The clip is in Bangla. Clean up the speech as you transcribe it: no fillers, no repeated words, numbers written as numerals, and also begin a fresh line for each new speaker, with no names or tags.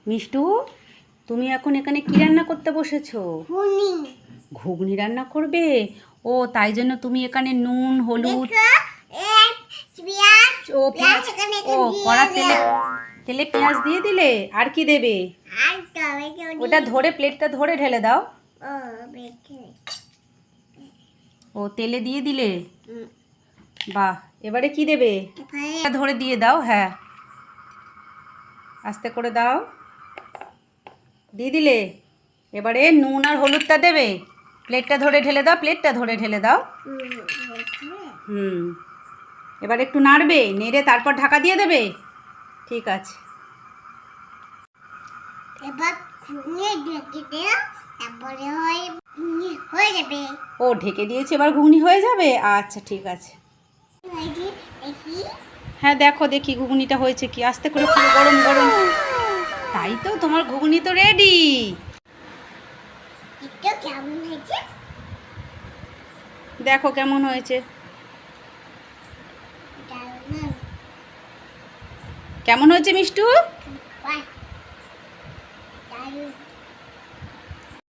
মিষ্টু, তুমি এখন এখানে কি রান্না করতে বসেছো? ঘুগনি রান্না করবে? ও, তাই জন্য তুমি এখানে নুন, হলুদ, ও পেঁয়াজ, ও কড়া তেলে পেঁয়াজ দিয়ে দিলে। আর কি দেবে? ওটা ধরে, প্লেটটা ধরে ঢেলে দাও। ও তেলে দিয়ে দিলে। বাহ, এবারে কি দেবে? ধরে দিয়ে দাও। হ্যাঁ, আস্তে করে দাও। দিয়ে দিলে। এবারে নুন আর হলুদটা দেবে। প্লেটটা ধরে ঢেলে দাও, প্লেটটা ধরে ঢেলে দাও। এবার একটু নাড়বে, নেড়ে তারপর ঢাকা দিয়ে দেবে। ঠিক আছে।
এবার ঘুগনি ঢেকে দাও, তারপরে হয়ে যাবে।
ও ঢেকে দিয়েছে, এবার ঘুগনি হয়ে যাবে। আচ্ছা ঠিক আছে। হ্যাঁ দেখো, দেখি ঘুগনিটা হয়েছে কি। আস্তে করে পুরো গরম গরম। তাই তো, তোমার ঘুগনি তো রেডি।
কেমন হয়েছে
দেখো কেমন হয়েছে। কেমন হয়েছে মিষ্টু?